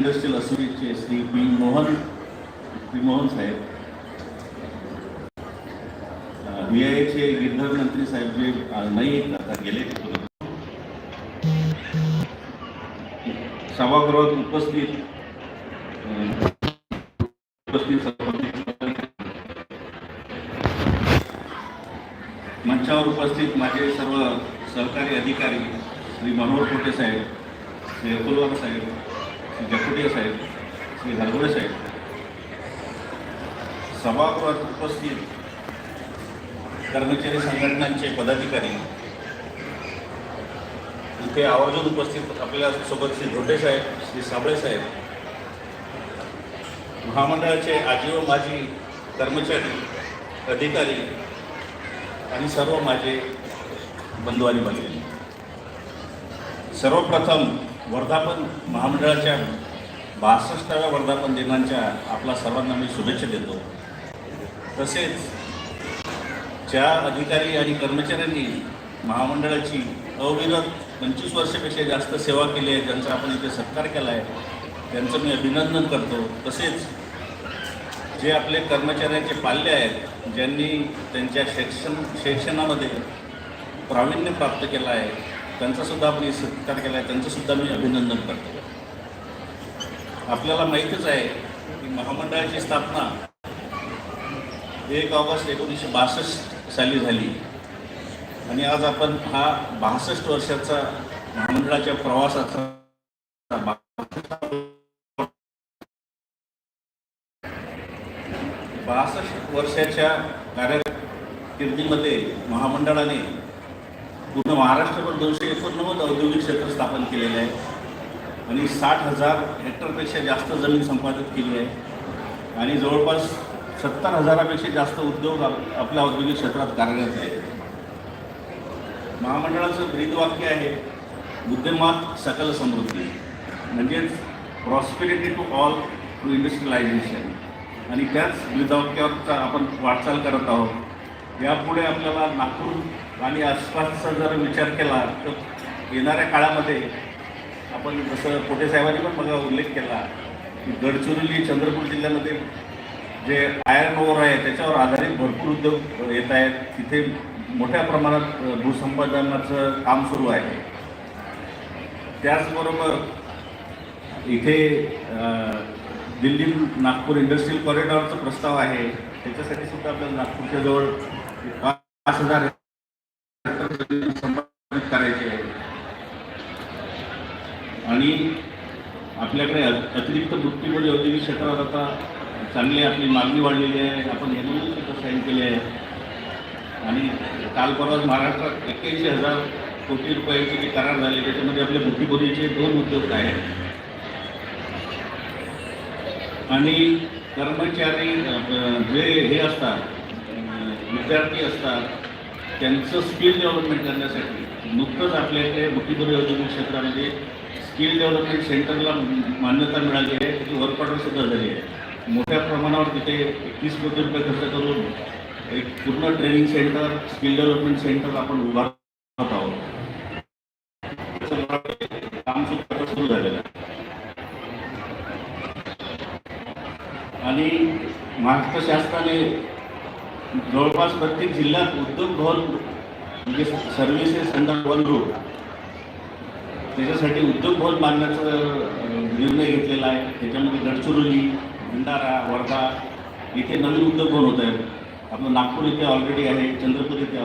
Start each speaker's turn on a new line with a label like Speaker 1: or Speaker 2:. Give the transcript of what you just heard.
Speaker 1: Industrial असोसिएशनचे Shri P Mohan साहेब, VIAचे गिरधर मंत्री साहेब जे नाही आता गेले, सभागृहात उपस्थित मंचावर उपस्थित माझे सर्व सहकारी अधिकारी श्री मनोहर कोटे साहेब, श्री अतुलवार साहेब, श्री जकुटिया साहेब, श्री हरगोळे साहेब, सभागृहात उपस्थित कर्मचारी संघटनांचे पदाधिकारी, इथे आवर्जून उपस्थित आपल्या सोबत श्री धोटे साहेब, श्री साबळे साहेब, महामंडळाचे आजी व माजी कर्मचारी, अधिकारी आणि सर्व माझे बंधू आणि भगिनी, सर्वप्रथम वर्धापन महामंडळाच्या 62व्या वर्धापन दिनाच्या आपला सर्वांना मी शुभेच्छा देतो. तसेच ज्या अधिकारी आणि कर्मचाऱ्यांनी महामंडळाची अविरत 25 वर्षापेक्षा जास्त सेवा केली आहे, ज्यांचा आपण इथे सत्कार केला आहे, त्यांचं मी अभिनंदन करतो. तसेच जे आपले कर्मचाऱ्यांचे पाल्य आहेत, ज्यांनी त्यांच्या शिक्षणामध्ये प्रावीण्य प्राप्त केलं आहे, त्यांचासुद्धा आपण सत्कार केला आहे, त्यांचंसुद्धा मी अभिनंदन करतो. आपल्याला माहीतच आहे की महामंडळाची स्थापना 1 ऑगस्ट 1962 साली झाली आणि आज आपण हा 62 वर्षाचा महामंडळाच्या प्रवासाचा 62 वर्षाच्या कारकिर्दीमध्ये महामंडळाने पूर्ण महाराष्ट्रभर 289 औद्योगिक क्षेत्र स्थापन केलेले आहे आणि 60,000 हेक्टरपेक्षा जास्त जमीन संपादित केली आहे आणि जवळपास 70,000पेक्षा जास्त उद्योग आपल्या औद्योगिक क्षेत्रात कार्यरत आहेत. महामंडळाचं ब्रीदवाक्य आहे बुद्धिमात सकल समृद्धी, म्हणजेच prosperity to all to industrialisation, आणि त्याच ब्रीदवाक्यावर आपण वाटचाल करत आहोत. यापुढे आपल्याला नागपूर आणि आसपासचा जर विचार केला तर येणाऱ्या काळामध्ये आपण जसं कोटे साहेबांनी पण मला उल्लेख केला की गडचिरोली चंद्रपूर जिल्ह्यामध्ये जे आयर्न ओर आहे त्याच्यावर आधारित भरपूर उद्योग येत आहेत. तिथे मोठ्या प्रमाणात भूसंपादनाचं काम सुरू आहे. त्याचबरोबर इथे दिल्ली नागपूर इंडस्ट्रियल कॉरिडॉरचा प्रस्ताव आहे, त्याच्यासाठी सुद्धा आपल्याला नागपूरच्या जवळ 5,000 संपादित करायचे आहे आणि आपल्याकडे अतिरिक्त वृत्तीमुळे औद्योगिक क्षेत्रात आता चांगली आपली मागणी वाढलेली आहे. आपण MOU सुद्धा साईन केले आहे आणि काल परवा महाराष्ट्रात 81,000 कोटी रुपयाचे जे करार झाले त्याच्यामध्ये आपल्या बुद्धिबोधीचे 2 उद्योग आहेत आणि कर्मचारी जे हे असतात, विद्यार्थी असतात, त्यांचं स्किल डेव्हलपमेंट करण्यासाठी नुकतंच आपल्याकडे बुद्धिबोधी औद्योगिक क्षेत्रामध्ये स्किल डेव्हलपमेंट सेंटरला मान्यता मिळाली आहे. त्याची वर्क ऑर्डरसुद्धा झाली आहे. मोठ्या प्रमाणावर तिथे 21 कोटी रुपये खर्च करून एक पूर्ण training centre, skill development centre आपण उभारत आहोत. काम सुद्धा सुरू झालेलं आहे आणि महाराष्ट्र शासनाने जवळपास प्रत्येक जिल्ह्यात उद्योग भवन म्हणजे सर्व्हिसेस अंडर वन रूट, त्याच्यासाठी उद्योग भवन बांधण्याचा निर्णय घेतलेला आहे. त्याच्यामध्ये गडचिरोली, भंडारा, वर्धा इथे नवीन उद्योग भवन होत आहेत. आपलं नागपूर इथे ऑलरेडी आहे, चंद्रपूर इथे